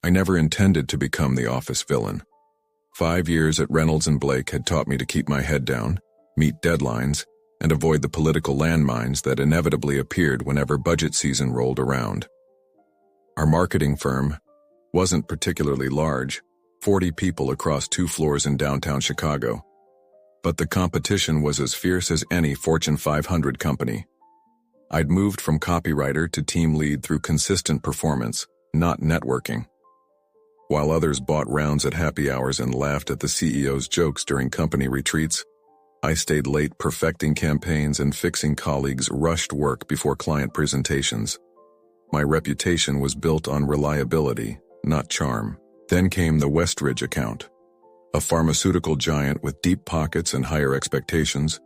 I never intended to become the office villain. 5 years at Reynolds and Blake had taught me to keep my head down, meet deadlines, and avoid the political landmines that inevitably appeared whenever budget season rolled around. Our marketing firm wasn't particularly large, 40 people across 2 floors in downtown Chicago. But the competition was as fierce as any Fortune 500 company. I'd moved from copywriter to team lead through consistent performance, not networking. While others bought rounds at happy hours and laughed at the CEO's jokes during company retreats, I stayed late perfecting campaigns and fixing colleagues' rushed work before client presentations. My reputation was built on reliability, not charm. Then came the Westridge account. A pharmaceutical giant with deep pockets and higher expectations,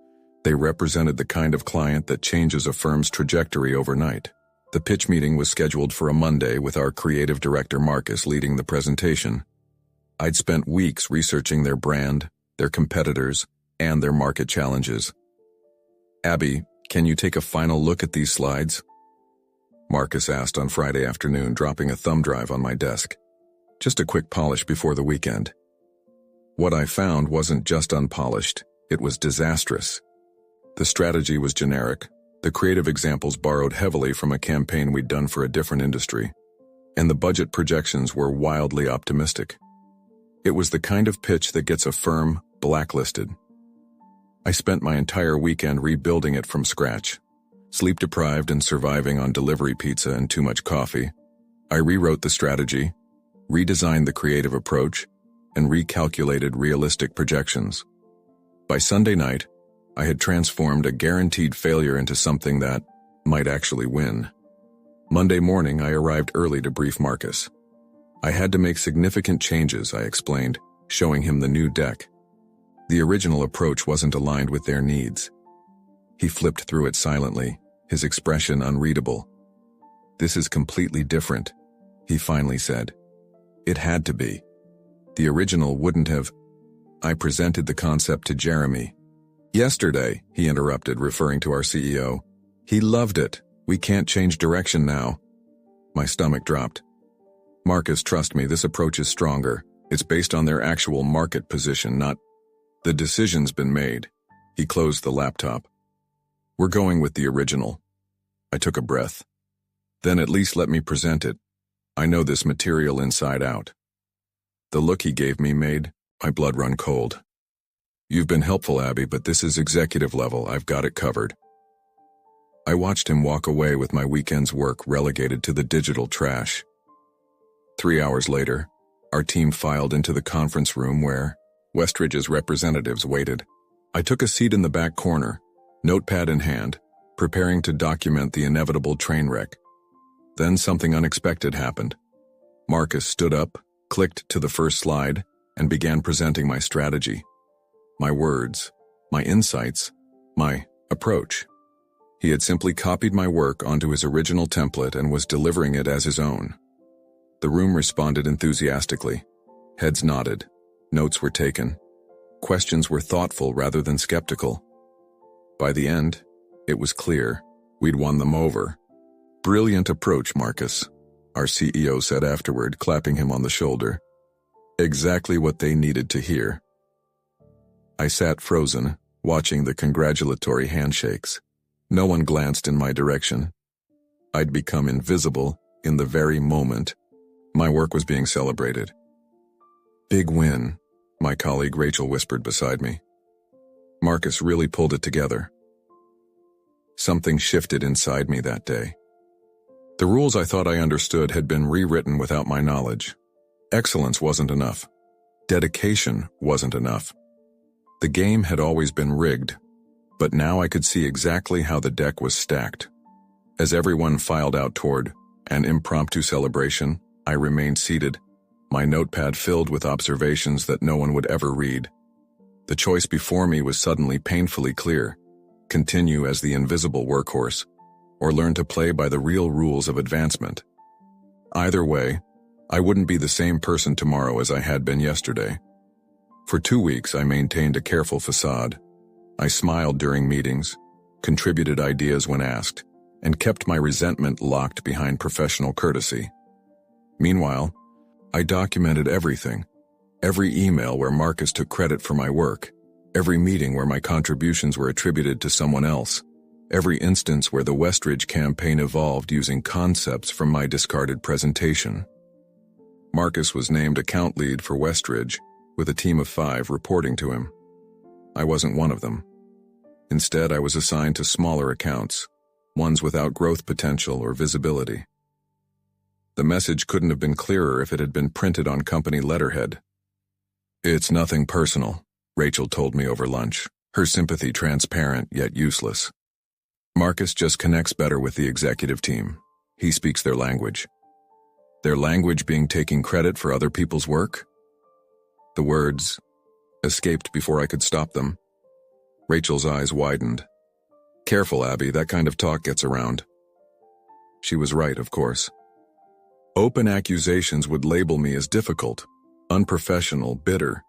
they represented the kind of client that changes a firm's trajectory overnight. The pitch meeting was scheduled for a Monday with our creative director Marcus leading the presentation. I'd spent weeks researching their brand, their competitors, and their market challenges. "Abby, can you take a final look at these slides?" Marcus asked on Friday afternoon, dropping a thumb drive on my desk. Just a quick polish before the weekend. What I found wasn't just unpolished, it was disastrous. The strategy was generic. The creative examples borrowed heavily from a campaign we'd done for a different industry, and the budget projections were wildly optimistic. It was the kind of pitch that gets a firm blacklisted. I spent my entire weekend rebuilding it from scratch. Sleep-deprived and surviving on delivery pizza and too much coffee, I rewrote the strategy, redesigned the creative approach, and recalculated realistic projections. By Sunday night, I had transformed a guaranteed failure into something that might actually win. Monday morning, I arrived early to brief Marcus. I had to make significant changes, I explained, showing him the new deck. The original approach wasn't aligned with their needs. He flipped through it silently, his expression unreadable. "This is completely different," he finally said. "It had to be. The original wouldn't have." I presented the concept to Jeremy. "Yesterday," he interrupted, referring to our CEO. "He loved it. We can't change direction now." My stomach dropped. "Marcus, trust me, this approach is stronger. It's based on their actual market position, not..." "The decision's been made." He closed the laptop. "We're going with the original." I took a breath. "Then at least let me present it. I know this material inside out." The look he gave me made my blood run cold. "You've been helpful, Abby, but this is executive level. I've got it covered." I watched him walk away with my weekend's work relegated to the digital trash. 3 hours later, our team filed into the conference room where Westridge's representatives waited. I took a seat in the back corner, notepad in hand, preparing to document the inevitable train wreck. Then something unexpected happened. Marcus stood up, clicked to the first slide, and began presenting my strategy. My words, my insights, my approach. He had simply copied my work onto his original template and was delivering it as his own. The room responded enthusiastically. Heads nodded. Notes were taken. Questions were thoughtful rather than skeptical. By the end, it was clear we'd won them over. "Brilliant approach, Marcus," our CEO said afterward, clapping him on the shoulder. "Exactly what they needed to hear." I sat frozen, watching the congratulatory handshakes. No one glanced in my direction. I'd become invisible in the very moment my work was being celebrated. "Big win," my colleague Rachel whispered beside me. Marcus really pulled it together. Something shifted inside me that day. The rules I thought I understood had been rewritten without my knowledge. Excellence wasn't enough. Dedication wasn't enough. The game had always been rigged, but now I could see exactly how the deck was stacked. As everyone filed out toward an impromptu celebration, I remained seated, my notepad filled with observations that no one would ever read. The choice before me was suddenly painfully clear: continue as the invisible workhorse, or learn to play by the real rules of advancement. Either way, I wouldn't be the same person tomorrow as I had been yesterday. For 2 weeks, I maintained a careful facade. I smiled during meetings, contributed ideas when asked, and kept my resentment locked behind professional courtesy. Meanwhile, I documented everything. Every email where Marcus took credit for my work. Every meeting where my contributions were attributed to someone else. Every instance where the Westridge campaign evolved using concepts from my discarded presentation. Marcus was named account lead for Westridge, with a team of 5 reporting to him. I wasn't one of them. Instead, I was assigned to smaller accounts, ones without growth potential or visibility. The message couldn't have been clearer if it had been printed on company letterhead. "It's nothing personal," Rachel told me over lunch, her sympathy transparent yet useless. "Marcus just connects better with the executive team. He speaks their language." Their language being taking credit for other people's work? The words escaped before I could stop them. Rachel's eyes widened. "Careful, Abby, that kind of talk gets around." She was right, of course. Open accusations would label me as difficult, unprofessional, bitter.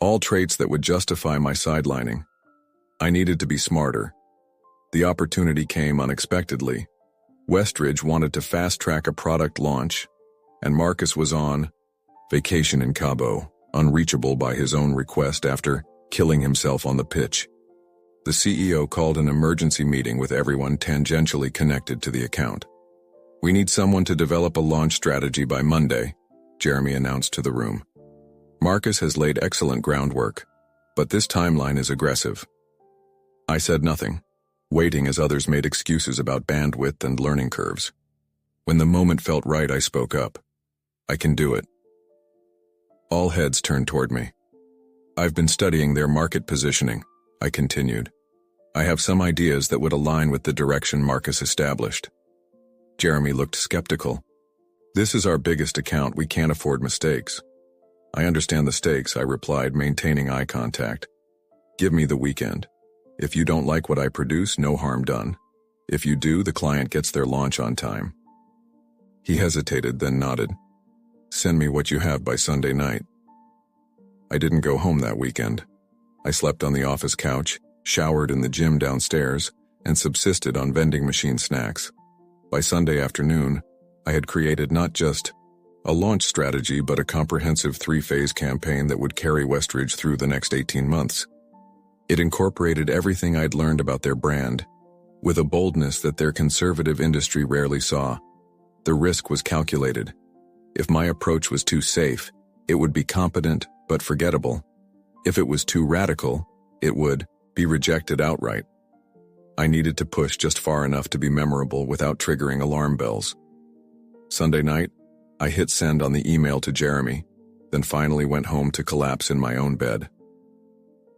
All traits that would justify my sidelining. I needed to be smarter. The opportunity came unexpectedly. Westridge wanted to fast-track a product launch, and Marcus was on vacation in Cabo, unreachable by his own request after killing himself on the pitch. The CEO called an emergency meeting with everyone tangentially connected to the account. "We need someone to develop a launch strategy by Monday," Jeremy announced to the room. "Marcus has laid excellent groundwork, but this timeline is aggressive." I said nothing, waiting as others made excuses about bandwidth and learning curves. When the moment felt right, I spoke up. "I can do it." All heads turned toward me. "I've been studying their market positioning," I continued. "I have some ideas that would align with the direction Marcus established." Jeremy looked skeptical. "This is our biggest account, we can't afford mistakes." "I understand the stakes," I replied, maintaining eye contact. "Give me the weekend. If you don't like what I produce, no harm done. If you do, the client gets their launch on time." He hesitated, then nodded. "Send me what you have by Sunday night." I didn't go home that weekend. I slept on the office couch, showered in the gym downstairs, and subsisted on vending machine snacks. By Sunday afternoon, I had created not just a launch strategy but a comprehensive 3-phase campaign that would carry Westridge through the next 18 months. It incorporated everything I'd learned about their brand, with a boldness that their conservative industry rarely saw. The risk was calculated. If my approach was too safe, it would be competent but forgettable. If it was too radical, it would be rejected outright. I needed to push just far enough to be memorable without triggering alarm bells. Sunday night, I hit send on the email to Jeremy, then finally went home to collapse in my own bed.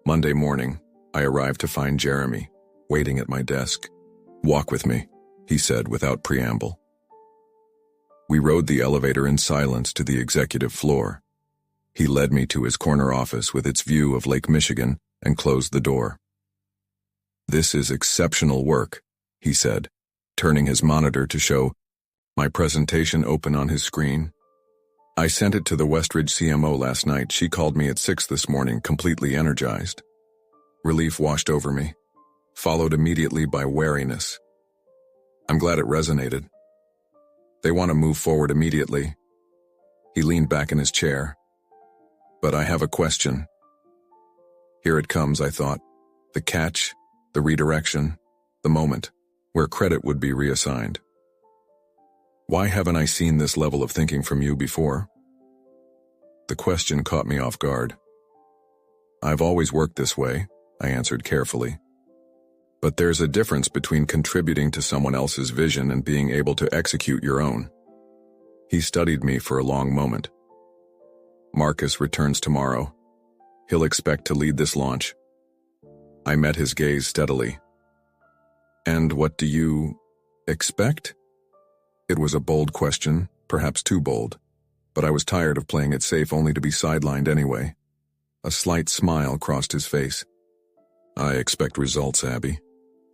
Monday morning, I arrived to find Jeremy, waiting at my desk. "Walk with me," he said without preamble. We rode the elevator in silence to the executive floor. He led me to his corner office with its view of Lake Michigan and closed the door. "This is exceptional work," he said, turning his monitor to show my presentation open on his screen. "I sent it to the Westridge CMO last night. She called me at 6 this morning, completely energized." Relief washed over me, followed immediately by wariness. I'm glad it resonated. "They want to move forward immediately." He leaned back in his chair. "But I have a question." Here it comes, I thought. The catch, the redirection, the moment where credit would be reassigned. "Why haven't I seen this level of thinking from you before?" The question caught me off guard. "I've always worked this way," I answered carefully. "But there's a difference between contributing to someone else's vision and being able to execute your own." He studied me for a long moment. "Marcus returns tomorrow. He'll expect to lead this launch." I met his gaze steadily. "And what do you expect?" It was a bold question, perhaps too bold, but I was tired of playing it safe only to be sidelined anyway. A slight smile crossed his face. "I expect results, Abby.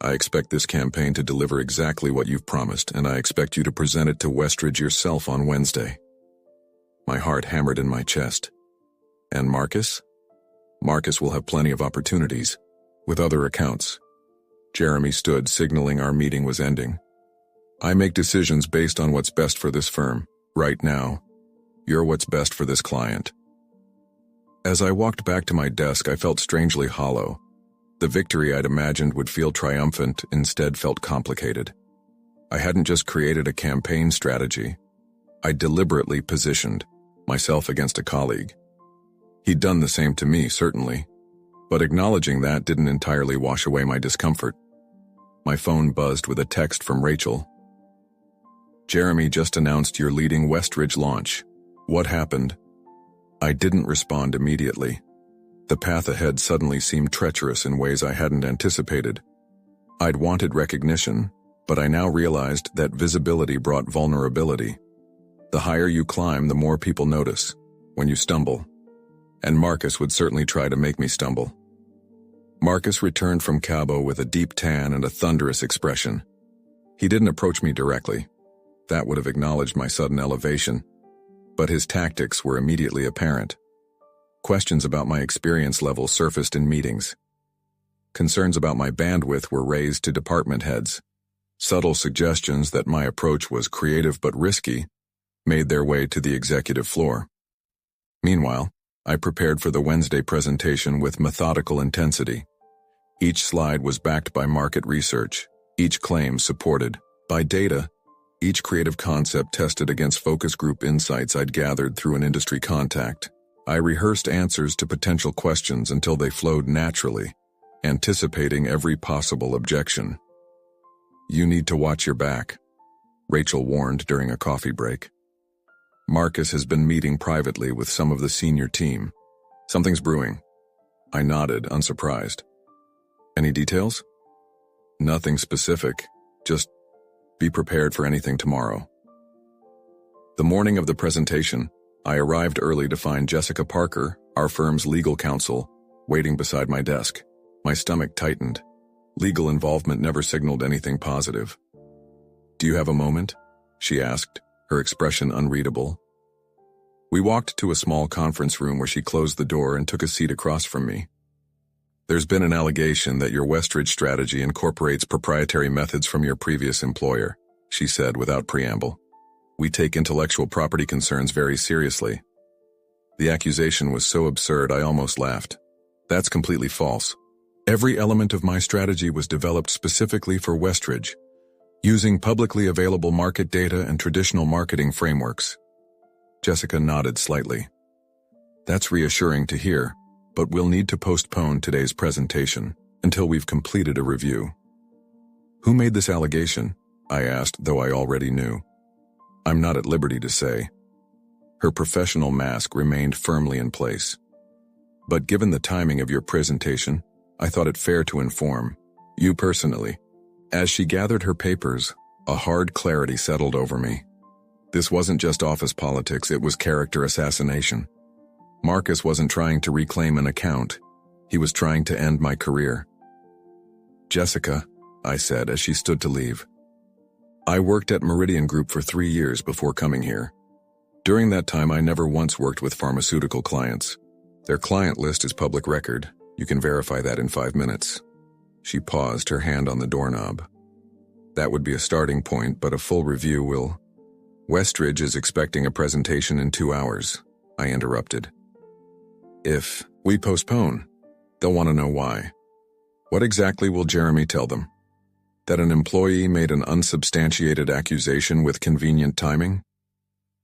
I expect this campaign to deliver exactly what you've promised, and I expect you to present it to Westridge yourself on Wednesday." My heart hammered in my chest. "And Marcus?" "Marcus will have plenty of opportunities, with other accounts." Jeremy stood, signaling our meeting was ending. "I make decisions based on what's best for this firm, right now. You're what's best for this client. As I walked back to my desk, I felt strangely hollow. The victory I'd imagined would feel triumphant instead felt complicated. I hadn't just created a campaign strategy. I deliberately positioned myself against a colleague. He'd done the same to me, certainly, but acknowledging that didn't entirely wash away my discomfort. My phone buzzed with a text from Rachel. Jeremy just announced you're leading Westridge launch. What happened? I didn't respond immediately. The path ahead suddenly seemed treacherous in ways I hadn't anticipated. I'd wanted recognition, but I now realized that visibility brought vulnerability. The higher you climb, the more people notice when you stumble. And Marcus would certainly try to make me stumble. Marcus returned from Cabo with a deep tan and a thunderous expression. He didn't approach me directly. That would have acknowledged my sudden elevation. But his tactics were immediately apparent. Questions about my experience level surfaced in meetings. Concerns about my bandwidth were raised to department heads. Subtle suggestions that my approach was creative but risky made their way to the executive floor. Meanwhile, I prepared for the Wednesday presentation with methodical intensity. Each slide was backed by market research, each claim supported by data, each creative concept tested against focus group insights I'd gathered through an industry contact. I rehearsed answers to potential questions until they flowed naturally, anticipating every possible objection. You need to watch your back, Rachel warned during a coffee break. Marcus has been meeting privately with some of the senior team. Something's brewing. I nodded, unsurprised. Any details? Nothing specific, just be prepared for anything tomorrow. The morning of the presentation, I arrived early to find Jessica Parker, our firm's legal counsel, waiting beside my desk. My stomach tightened. Legal involvement never signaled anything positive. Do you have a moment? She asked, her expression unreadable. We walked to a small conference room where she closed the door and took a seat across from me. There's been an allegation that your Westridge strategy incorporates proprietary methods from your previous employer, she said without preamble. We take intellectual property concerns very seriously. The accusation was so absurd I almost laughed. That's completely false. Every element of my strategy was developed specifically for Westridge, using publicly available market data and traditional marketing frameworks. Jessica nodded slightly. That's reassuring to hear, but we'll need to postpone today's presentation until we've completed a review. Who made this allegation? I asked, though I already knew. I'm not at liberty to say. Her professional mask remained firmly in place. But given the timing of your presentation, I thought it fair to inform you personally. As she gathered her papers, a hard clarity settled over me. This wasn't just office politics, it was character assassination. Marcus wasn't trying to reclaim an account. He was trying to end my career. Jessica, I said as she stood to leave. I worked at Meridian Group for 3 years before coming here. During that time, I never once worked with pharmaceutical clients. Their client list is public record. You can verify that in 5 minutes. She paused, her hand on the doorknob. That would be a starting point, but a full review will... Westridge is expecting a presentation in 2 hours, I interrupted. If we postpone, they'll want to know why. What exactly will Jeremy tell them? That an employee made an unsubstantiated accusation with convenient timing?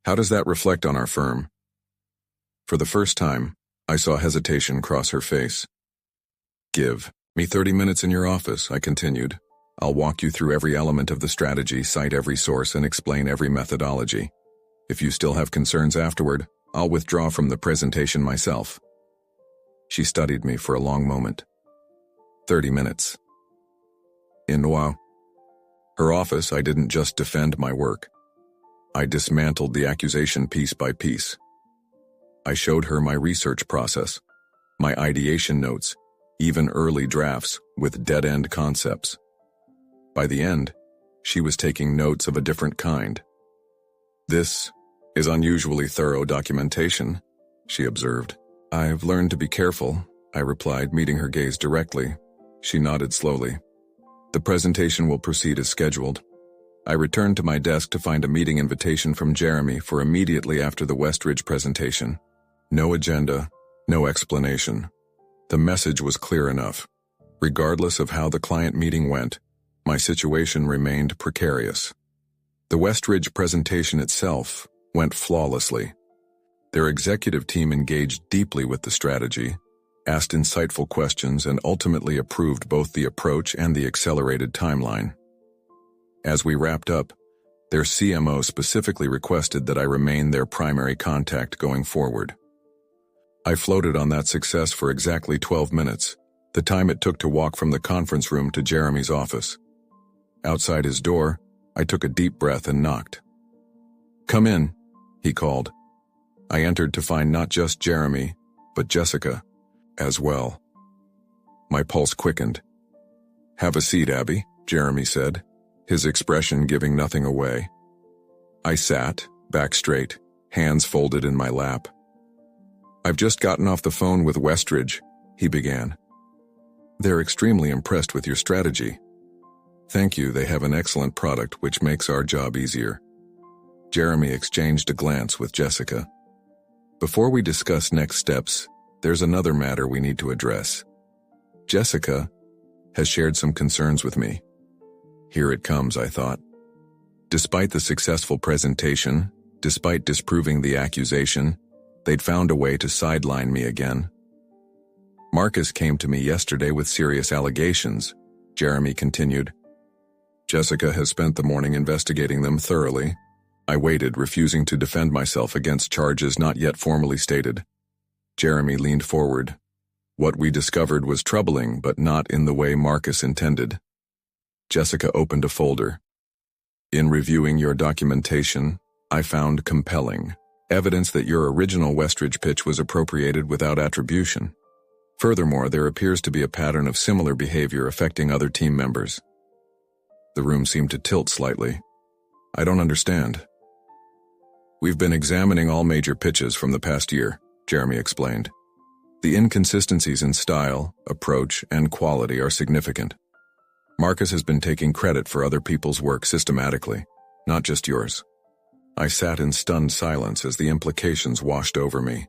How does that reflect on our firm? For the first time, I saw hesitation cross her face. Give me 30 minutes in your office, I continued. I'll walk you through every element of the strategy, cite every source, and explain every methodology. If you still have concerns afterward, I'll withdraw from the presentation myself. She studied me for a long moment. 30 minutes. In wow. Her office, I didn't just defend my work. I dismantled the accusation piece by piece. I showed her my research process, my ideation notes, even early drafts with dead-end concepts. By the end, she was taking notes of a different kind. This is unusually thorough documentation, she observed. I've learned to be careful, I replied, meeting her gaze directly. She nodded slowly. The presentation will proceed as scheduled. I returned to my desk to find a meeting invitation from Jeremy for immediately after the Westridge presentation. No agenda, no explanation. The message was clear enough. Regardless of how the client meeting went, my situation remained precarious. The Westridge presentation itself went flawlessly. Their executive team engaged deeply with the strategy, asked insightful questions, and ultimately approved both the approach and the accelerated timeline. As we wrapped up, their CMO specifically requested that I remain their primary contact going forward. I floated on that success for exactly 12 minutes, the time it took to walk from the conference room to Jeremy's office. Outside his door, I took a deep breath and knocked. "Come in," he called. I entered to find not just Jeremy, but Jessica as well. My pulse quickened. "Have a seat, Abby," Jeremy said, his expression giving nothing away. I sat, back straight, hands folded in my lap. "I've just gotten off the phone with Westridge," he began. "They're extremely impressed with your strategy. Thank you, they have an excellent product which makes our job easier." Jeremy exchanged a glance with Jessica. "Before we discuss next steps, there's another matter we need to address. Jessica has shared some concerns with me." Here it comes, I thought. Despite the successful presentation, despite disproving the accusation, they'd found a way to sideline me again. "Marcus came to me yesterday with serious allegations," Jeremy continued. "Jessica has spent the morning investigating them thoroughly." I waited, refusing to defend myself against charges not yet formally stated. Jeremy leaned forward. "What we discovered was troubling, but not in the way Marcus intended." Jessica opened a folder. "In reviewing your documentation, I found compelling evidence that your original Westridge pitch was appropriated without attribution. Furthermore, there appears to be a pattern of similar behavior affecting other team members." The room seemed to tilt slightly. "I don't understand." "We've been examining all major pitches from the past year," Jeremy explained. "The inconsistencies in style, approach, and quality are significant. Marcus has been taking credit for other people's work systematically, not just yours." I sat in stunned silence as the implications washed over me.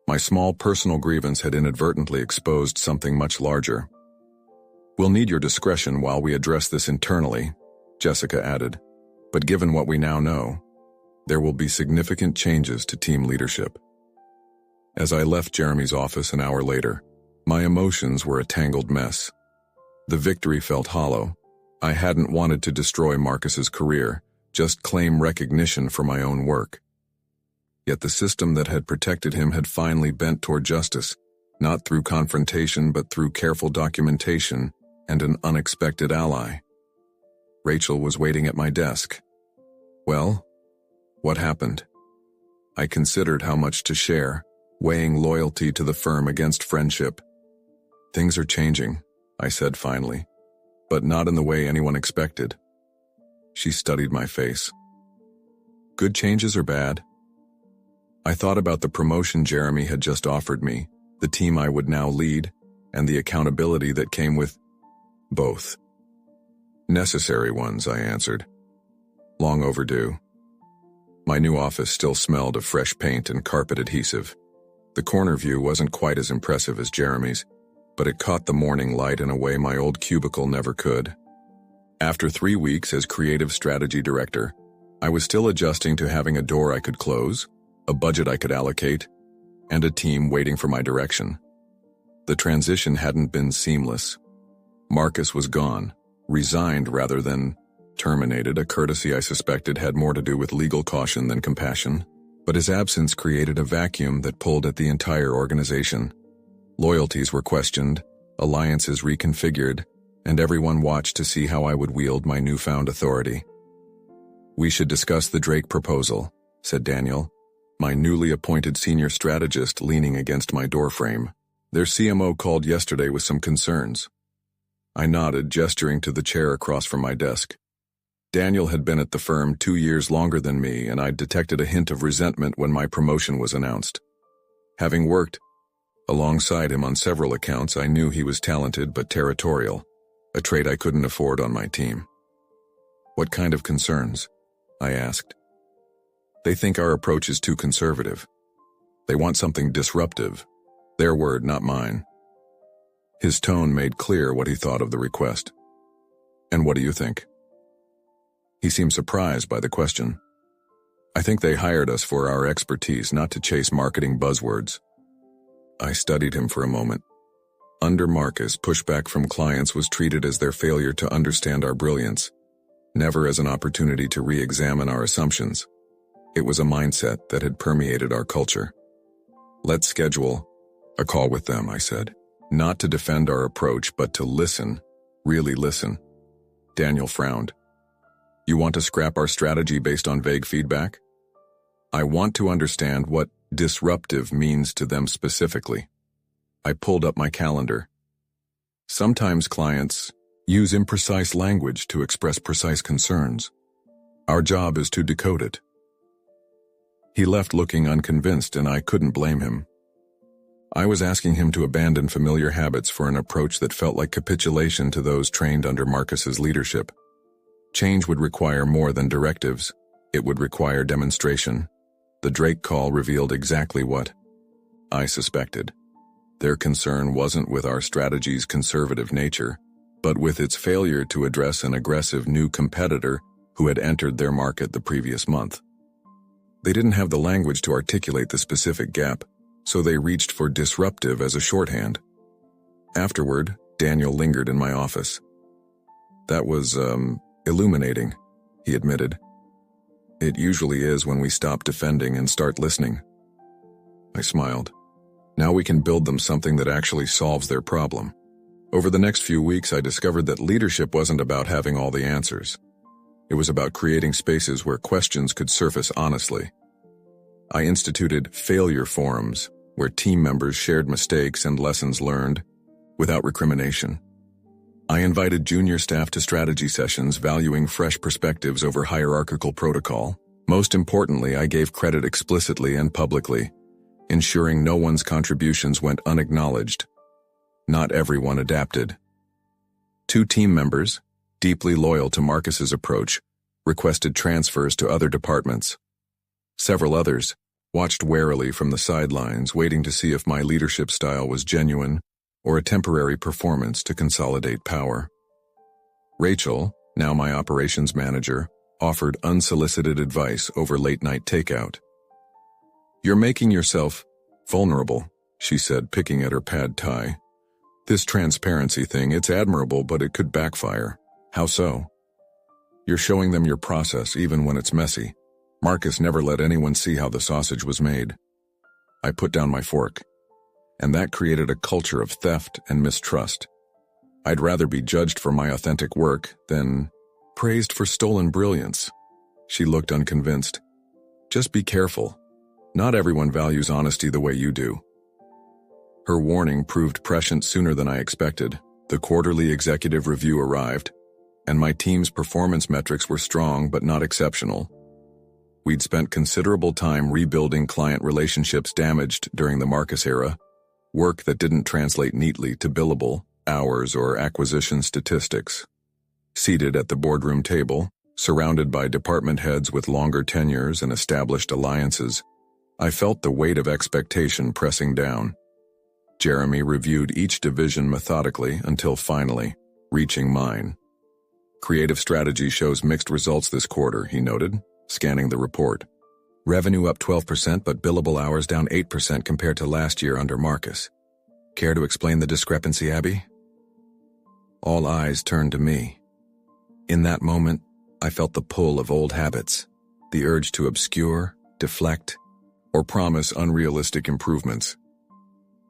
My small personal grievance had inadvertently exposed something much larger. "We'll need your discretion while we address this internally," Jessica added. "But given what we now know, there will be significant changes to team leadership." As I left Jeremy's office an hour later, my emotions were a tangled mess. The victory felt hollow. I hadn't wanted to destroy Marcus's career, just claim recognition for my own work. Yet the system that had protected him had finally bent toward justice, not through confrontation but through careful documentation and an unexpected ally. Rachel was waiting at my desk. "Well, what happened?" I considered how much to share, weighing loyalty to the firm against friendship. "Things are changing," I said finally, "but not in the way anyone expected." She studied my face. "Good changes or bad?" I thought about the promotion Jeremy had just offered me, the team I would now lead, and the accountability that came with both. "Necessary ones," I answered. "Long overdue." My new office still smelled of fresh paint and carpet adhesive. The corner view wasn't quite as impressive as Jeremy's, but it caught the morning light in a way my old cubicle never could. After 3 weeks as creative strategy director, I was still adjusting to having a door I could close, a budget I could allocate, and a team waiting for my direction. The transition hadn't been seamless. Marcus was gone, resigned rather than terminated, a courtesy I suspected had more to do with legal caution than compassion, but his absence created a vacuum that pulled at the entire organization. Loyalties were questioned, alliances reconfigured, and everyone watched to see how I would wield my newfound authority. "We should discuss the Drake proposal," said Daniel, my newly appointed senior strategist, leaning against my doorframe. "Their CMO called yesterday with some concerns." I nodded, gesturing to the chair across from my desk. Daniel had been at the firm 2 years longer than me, and I'd detected a hint of resentment when my promotion was announced. Having worked alongside him on several accounts, I knew he was talented but territorial, a trait I couldn't afford on my team. What kind of concerns? I asked. They think our approach is too conservative. They want something disruptive. Their word, not mine. His tone made clear what he thought of the request. And what do you think? He seemed surprised by the question. I think they hired us for our expertise, not to chase marketing buzzwords. I studied him for a moment. Under Marcus, pushback from clients was treated as their failure to understand our brilliance, never as an opportunity to re-examine our assumptions. It was a mindset that had permeated our culture. Let's schedule a call with them, I said. Not to defend our approach, but to listen, really listen. Daniel frowned. You want to scrap our strategy based on vague feedback? I want to understand what disruptive means to them specifically. I pulled up my calendar. Sometimes clients use imprecise language to express precise concerns. Our job is to decode it. He left looking unconvinced, and I couldn't blame him. I was asking him to abandon familiar habits for an approach that felt like capitulation to those trained under Marcus's leadership. Change would require more than directives. It would require demonstration. The Drake call revealed exactly what I suspected. Their concern wasn't with our strategy's conservative nature, but with its failure to address an aggressive new competitor who had entered their market the previous month. They didn't have the language to articulate the specific gap, so they reached for disruptive as a shorthand. Afterward, Daniel lingered in my office. That was, illuminating, he admitted. It usually is when we stop defending and start listening. I smiled. Now we can build them something that actually solves their problem. Over the next few weeks, I discovered that leadership wasn't about having all the answers. It was about creating spaces where questions could surface honestly. I instituted failure forums, where team members shared mistakes and lessons learned, without recrimination. I invited junior staff to strategy sessions, valuing fresh perspectives over hierarchical protocol. Most importantly, I gave credit explicitly and publicly, ensuring no one's contributions went unacknowledged. Not everyone adapted. 2 team members, deeply loyal to Marcus's approach, requested transfers to other departments. Several others watched warily from the sidelines, waiting to see if my leadership style was genuine or a temporary performance to consolidate power. Rachel, now my operations manager, offered unsolicited advice over late-night takeout. You're making yourself vulnerable, she said, picking at her pad thai. This transparency thing, it's admirable, but it could backfire. How so? You're showing them your process even when it's messy. Marcus never let anyone see how the sausage was made. I put down my fork, and that created a culture of theft and mistrust. I'd rather be judged for my authentic work than praised for stolen brilliance. She looked unconvinced. Just be careful. Not everyone values honesty the way you do. Her warning proved prescient sooner than I expected. The quarterly executive review arrived, and my team's performance metrics were strong but not exceptional. We'd spent considerable time rebuilding client relationships damaged during the Marcus era, work that didn't translate neatly to billable hours or acquisition statistics. Seated at the boardroom table, surrounded by department heads with longer tenures and established alliances, I felt the weight of expectation pressing down. Jeremy reviewed each division methodically until finally reaching mine. Creative strategy shows mixed results this quarter, he noted, scanning the report. Revenue up 12% but billable hours down 8% compared to last year under Marcus. Care to explain the discrepancy, Abby? All eyes turned to me. In that moment, I felt the pull of old habits, the urge to obscure, deflect, or promise unrealistic improvements.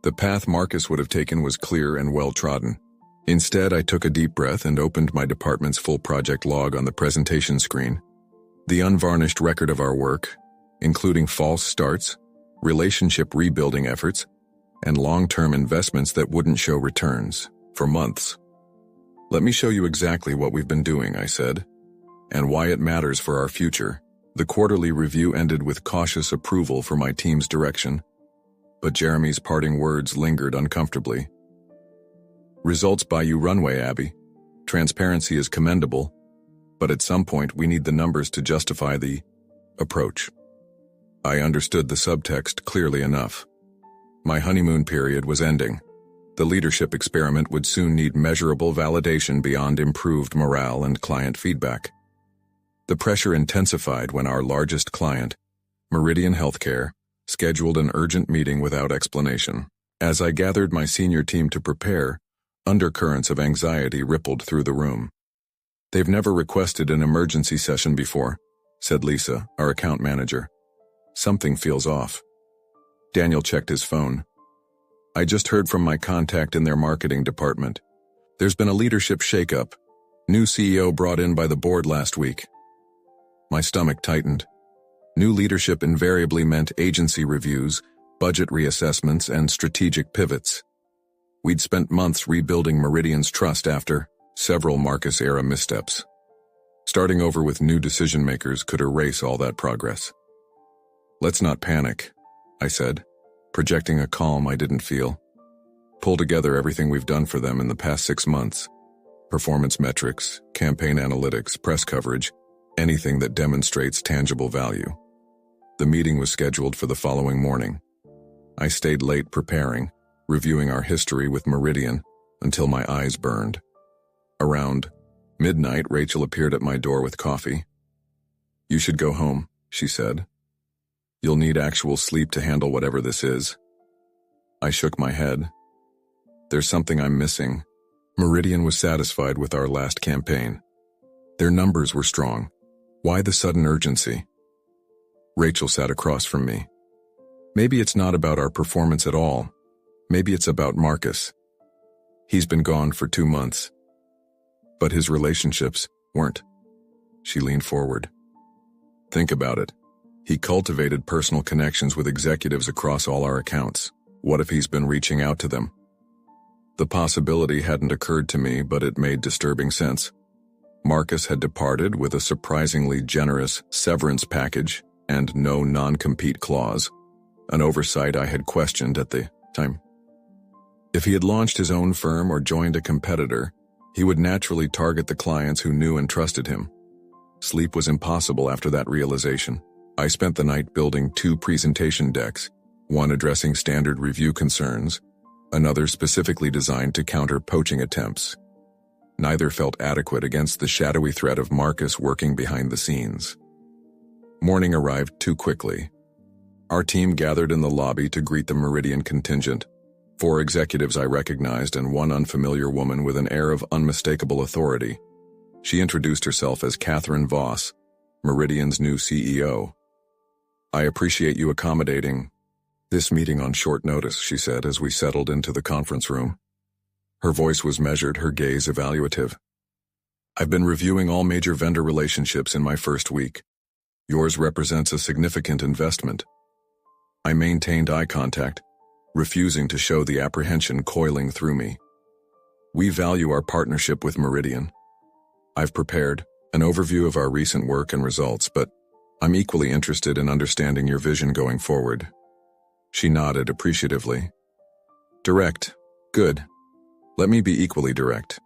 The path Marcus would have taken was clear and well-trodden. Instead, I took a deep breath and opened my department's full project log on the presentation screen. The unvarnished record of our work, including false starts, relationship rebuilding efforts, and long-term investments that wouldn't show returns for months. Let me show you exactly what we've been doing, I said, and why it matters for our future. The quarterly review ended with cautious approval for my team's direction, but Jeremy's parting words lingered uncomfortably. Results buy you runway, Abby. Transparency is commendable, but at some point we need the numbers to justify the approach. I understood the subtext clearly enough. My honeymoon period was ending. The leadership experiment would soon need measurable validation beyond improved morale and client feedback. The pressure intensified when our largest client, Meridian Healthcare, scheduled an urgent meeting without explanation. As I gathered my senior team to prepare, undercurrents of anxiety rippled through the room. "They've never requested an emergency session before," said Lisa, our account manager. "Something feels off." Daniel checked his phone. "I just heard from my contact in their marketing department. There's been a leadership shakeup. New CEO brought in by the board last week." My stomach tightened. New leadership invariably meant agency reviews, budget reassessments, and strategic pivots. We'd spent months rebuilding Meridian's trust after several Marcus-era missteps. Starting over with new decision-makers could erase all that progress. "Let's not panic," I said, projecting a calm I didn't feel. "Pull together everything we've done for them in the past 6 months. Performance metrics, campaign analytics, press coverage, anything that demonstrates tangible value." The meeting was scheduled for the following morning. I stayed late preparing, reviewing our history with Meridian, until my eyes burned. Around midnight, Rachel appeared at my door with coffee. "You should go home," she said. "You'll need actual sleep to handle whatever this is." I shook my head. "There's something I'm missing." Meridian was satisfied with our last campaign. Their numbers were strong. Why the sudden urgency? Rachel sat across from me. "Maybe it's not about our performance at all. Maybe it's about Marcus. He's been gone for 2 months. But his relationships weren't." She leaned forward. "Think about it. He cultivated personal connections with executives across all our accounts. What if he's been reaching out to them?" The possibility hadn't occurred to me, but it made disturbing sense. Marcus had departed with a surprisingly generous severance package and no non-compete clause, an oversight I had questioned at the time. If he had launched his own firm or joined a competitor, he would naturally target the clients who knew and trusted him. Sleep was impossible after that realization. I spent the night building 2 presentation decks, one addressing standard review concerns, another specifically designed to counter poaching attempts. Neither felt adequate against the shadowy threat of Marcus working behind the scenes. Morning arrived too quickly. Our team gathered in the lobby to greet the Meridian contingent. 4 executives I recognized and one unfamiliar woman with an air of unmistakable authority. She introduced herself as Catherine Voss, Meridian's new CEO. "I appreciate you accommodating this meeting on short notice," she said as we settled into the conference room. Her voice was measured, her gaze evaluative. "I've been reviewing all major vendor relationships in my first week. Yours represents a significant investment." I maintained eye contact, refusing to show the apprehension coiling through me. "We value our partnership with Meridian. I've prepared an overview of our recent work and results, but I'm equally interested in understanding your vision going forward." She nodded appreciatively. "Direct. Good. Let me be equally direct.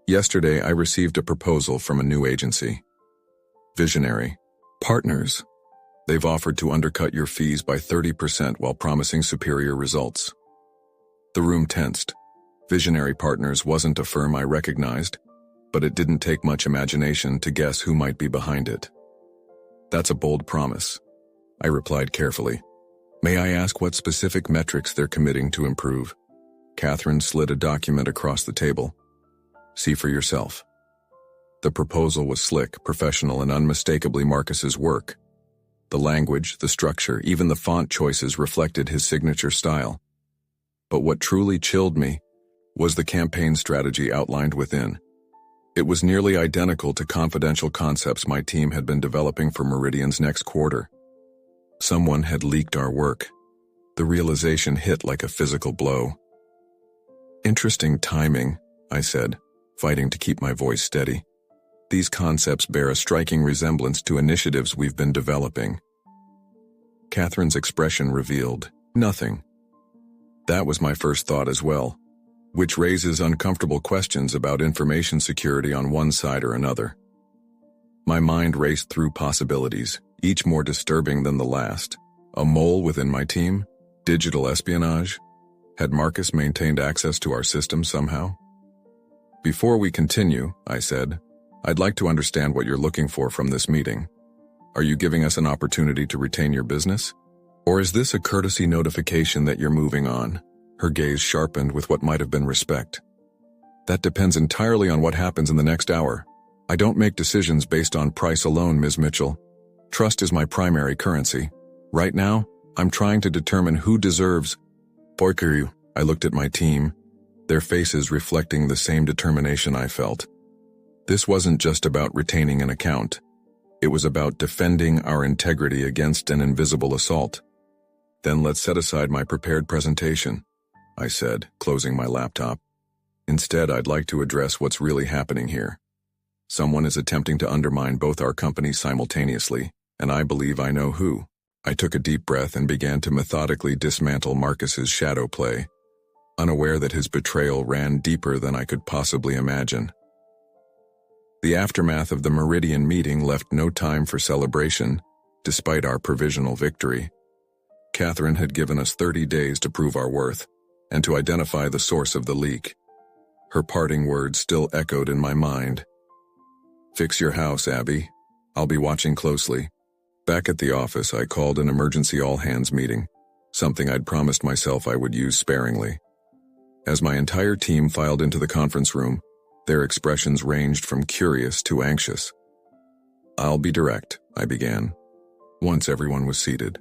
Yesterday I received a proposal from a new agency. Visionary. Partners. They've offered to undercut your fees by 30% while promising superior results." The room tensed. Visionary Partners wasn't a firm I recognized, but it didn't take much imagination to guess who might be behind it. "That's a bold promise," I replied carefully. "May I ask what specific metrics they're committing to improve?" Catherine slid a document across the table. "See for yourself." The proposal was slick, professional, and unmistakably Marcus's work. The language, the structure, even the font choices reflected his signature style. But what truly chilled me was the campaign strategy outlined within. It was nearly identical to confidential concepts my team had been developing for Meridian's next quarter. Someone had leaked our work. The realization hit like a physical blow. "Interesting timing," I said, fighting to keep my voice steady. "These concepts bear a striking resemblance to initiatives we've been developing." Catherine's expression revealed nothing. That was my first thought as well, which raises uncomfortable questions about information security on one side or another. My mind raced through possibilities, each more disturbing than the last. A mole within my team? Digital espionage? Had Marcus maintained access to our system somehow? Before we continue, I said, I'd like to understand what you're looking for from this meeting. Are you giving us an opportunity to retain your business? Or is this a courtesy notification that you're moving on? Her gaze sharpened with what might have been respect. That depends entirely on what happens in the next hour. I don't make decisions based on price alone, Ms. Mitchell. Trust is my primary currency. Right now, I'm trying to determine who deserves. Poikeru, I looked at my team, their faces reflecting the same determination I felt. This wasn't just about retaining an account. It was about defending our integrity against an invisible assault. Then let's set aside my prepared presentation, I said, closing my laptop. Instead, I'd like to address what's really happening here. Someone is attempting to undermine both our companies simultaneously, and I believe I know who. I took a deep breath and began to methodically dismantle Marcus's shadow play, unaware that his betrayal ran deeper than I could possibly imagine. The aftermath of the Meridian meeting left no time for celebration, despite our provisional victory. Catherine had given us 30 days to prove our worth, and to identify the source of the leak. Her parting words still echoed in my mind. Fix your house, Abby. I'll be watching closely. Back at the office, I called an emergency all-hands meeting, something I'd promised myself I would use sparingly. As my entire team filed into the conference room, their expressions ranged from curious to anxious. I'll be direct, I began, once everyone was seated.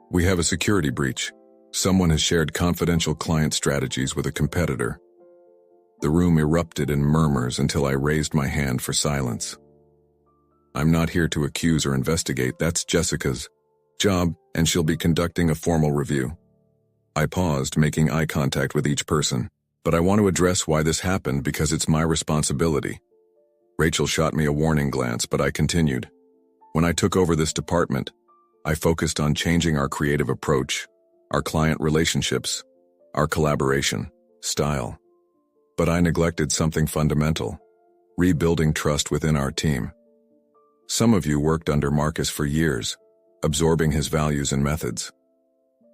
We have a security breach. Someone has shared confidential client strategies with a competitor. The room erupted in murmurs until I raised my hand for silence. I'm not here to accuse or investigate, that's Jessica's job, and she'll be conducting a formal review. I paused, making eye contact with each person, but I want to address why this happened because it's my responsibility. Rachel shot me a warning glance, but I continued. When I took over this department, I focused on changing our creative approach, our client relationships, our collaboration style. But I neglected something fundamental, rebuilding trust within our team. Some of you worked under Marcus for years, absorbing his values and methods.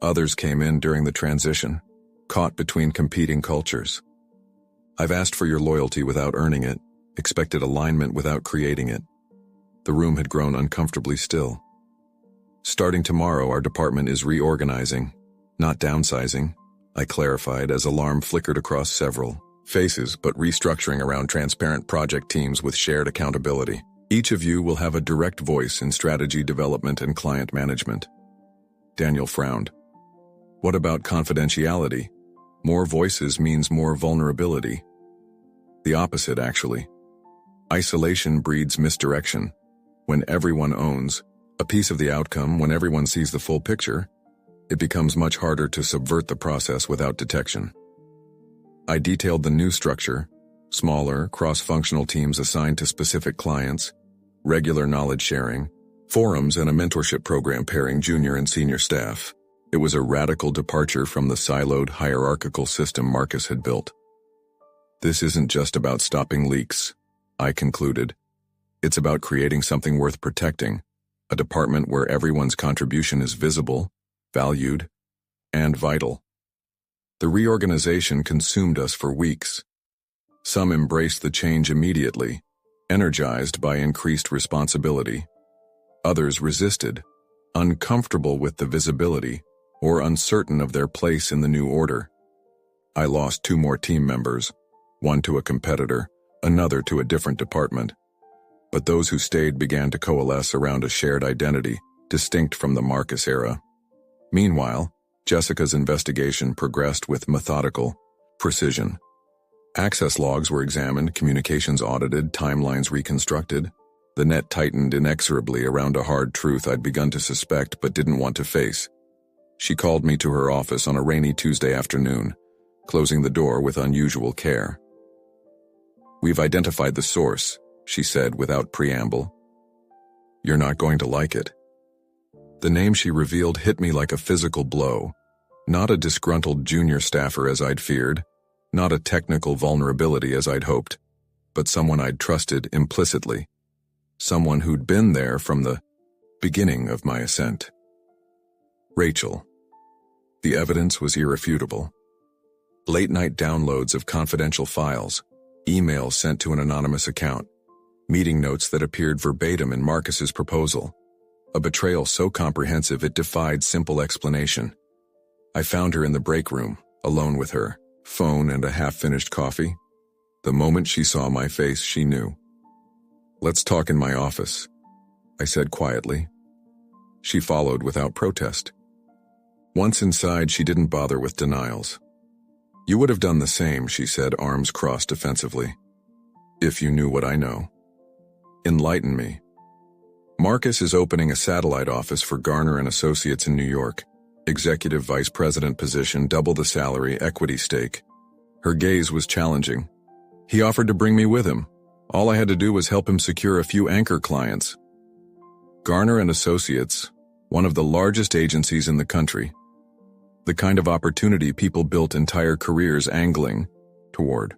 Others came in during the transition, caught between competing cultures. I've asked for your loyalty without earning it, expected alignment without creating it. The room had grown uncomfortably still. Starting tomorrow, our department is reorganizing, not downsizing, I clarified as alarm flickered across several faces, but restructuring around transparent project teams with shared accountability. Each of you will have a direct voice in strategy development and client management. Daniel frowned. What about confidentiality? More voices means more vulnerability. The opposite, actually. Isolation breeds misdirection. When everyone owns a piece of the outcome, when everyone sees the full picture, it becomes much harder to subvert the process without detection. I detailed the new structure, smaller, cross-functional teams assigned to specific clients, regular knowledge sharing, forums, and a mentorship program pairing junior and senior staff. It was a radical departure from the siloed, hierarchical system Marcus had built. This isn't just about stopping leaks, I concluded. It's about creating something worth protecting, a department where everyone's contribution is visible, valued, and vital. The reorganization consumed us for weeks. Some embraced the change immediately, energized by increased responsibility. Others resisted, uncomfortable with the visibility or uncertain of their place in the new order. I lost 2 more team members, one to a competitor, another to a different department. But those who stayed began to coalesce around a shared identity, distinct from the Marcus era. Meanwhile, Jessica's investigation progressed with methodical precision. Access logs were examined, communications audited, timelines reconstructed. The net tightened inexorably around a hard truth I'd begun to suspect but didn't want to face. She called me to her office on a rainy Tuesday afternoon, closing the door with unusual care. We've identified the source, she said without preamble. You're not going to like it. The name she revealed hit me like a physical blow. Not a disgruntled junior staffer as I'd feared, not a technical vulnerability as I'd hoped, but someone I'd trusted implicitly. someone who'd been there from the beginning of my ascent. Rachel. The evidence was irrefutable. Late-night downloads of confidential files, emails sent to an anonymous account, meeting notes that appeared verbatim in Marcus's proposal. A betrayal so comprehensive it defied simple explanation. I found her in the break room, alone with her, phone and a half-finished coffee. The moment she saw my face, she knew. "Let's talk in my office," I said quietly. She followed without protest. Once inside, she didn't bother with denials. "You would have done the same," she said, arms crossed defensively. "If you knew what I know." "Enlighten me." "Marcus is opening a satellite office for Garner and Associates in New York. Executive vice president position, double the salary, equity stake." Her gaze was challenging. "He offered to bring me with him. All I had to do was help him secure a few anchor clients." Garner and Associates, one of the largest agencies in the country. The kind of opportunity people built entire careers angling toward.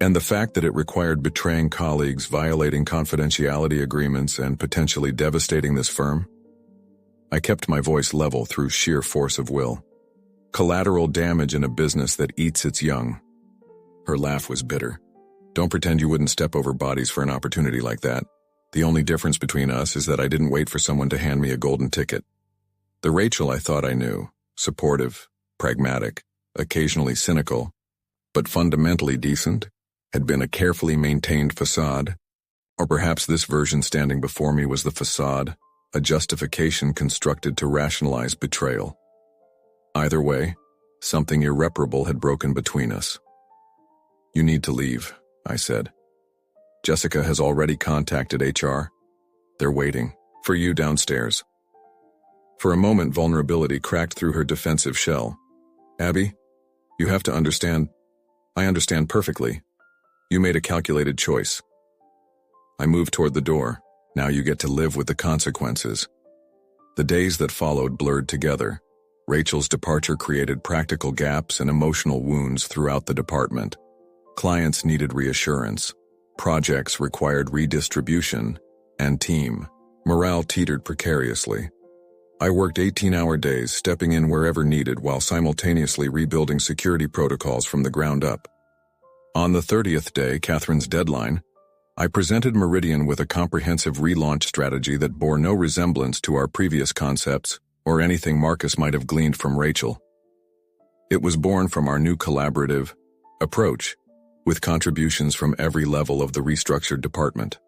And the fact that it required betraying colleagues, violating confidentiality agreements, and potentially devastating this firm? I kept my voice level through sheer force of will. Collateral damage in a business that eats its young. Her laugh was bitter. "Don't pretend you wouldn't step over bodies for an opportunity like that. The only difference between us is that I didn't wait for someone to hand me a golden ticket." The Rachel I thought I knew, supportive, pragmatic, occasionally cynical, but fundamentally decent, had been a carefully maintained facade. Or perhaps this version standing before me was the facade, a justification constructed to rationalize betrayal. Either way, something irreparable had broken between us. "You need to leave," I said. "Jessica has already contacted HR. They're waiting for you downstairs." For a moment, vulnerability cracked through her defensive shell. "Abby, you have to understand." "I understand perfectly. You made a calculated choice." I moved toward the door. "Now you get to live with the consequences." The days that followed blurred together. Rachel's departure created practical gaps and emotional wounds throughout the department. Clients needed reassurance. Projects required redistribution. And team morale teetered precariously. I worked 18-hour days, stepping in wherever needed while simultaneously rebuilding security protocols from the ground up. On the 30th day, Catherine's deadline, I presented Meridian with a comprehensive relaunch strategy that bore no resemblance to our previous concepts or anything Marcus might have gleaned from Rachel. It was born from our new collaborative approach, with contributions from every level of the restructured department.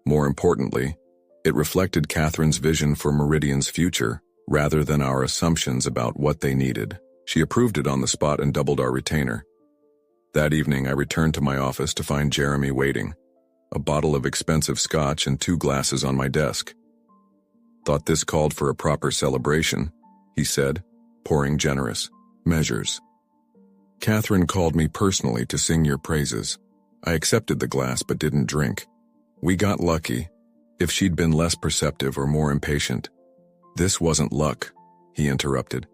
More importantly, it reflected Catherine's vision for Meridian's future, rather than our assumptions about what they needed. She approved it on the spot and doubled our retainer. That evening, I returned to my office to find Jeremy waiting, a bottle of expensive scotch and 2 glasses on my desk. "Thought this called for a proper celebration," he said, pouring generous measures. "Catherine called me personally to sing your praises. I accepted the glass but didn't drink. We got lucky. If she'd been less perceptive or more impatient." "This wasn't luck," he interrupted.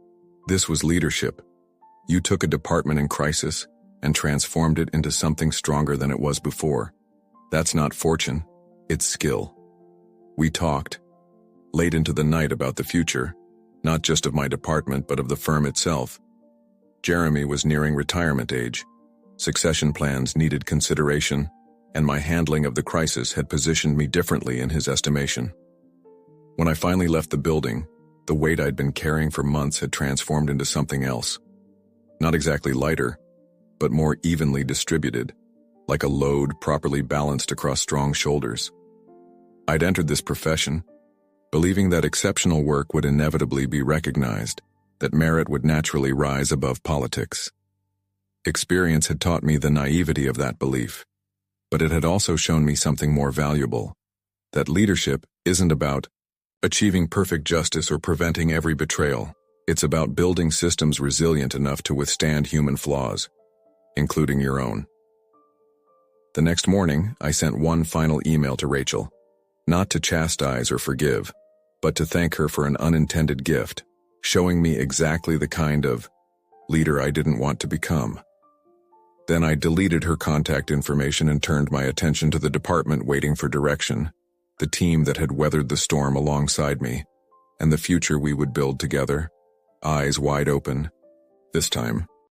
"This was leadership. You took a department in crisis and transformed it into something stronger than it was before. That's not fortune, it's skill." We talked, late into the night, about the future, not just of my department but of the firm itself. Jeremy was nearing retirement age. Succession plans needed consideration, and my handling of the crisis had positioned me differently in his estimation. When I finally left the building, the weight I'd been carrying for months had transformed into something else. Not exactly lighter, but more evenly distributed, like a load properly balanced across strong shoulders. I'd entered this profession, believing that exceptional work would inevitably be recognized, that merit would naturally rise above politics. Experience had taught me the naivety of that belief, but it had also shown me something more valuable, that leadership isn't about achieving perfect justice or preventing every betrayal. It's about building systems resilient enough to withstand human flaws, including your own. The next morning, I sent one final email to Rachel, not to chastise or forgive, but to thank her for an unintended gift, showing me exactly the kind of leader I didn't want to become. Then I deleted her contact information and turned my attention to the department, waiting for direction, the team that had weathered the storm alongside me, and the future we would build together, eyes wide open. This time,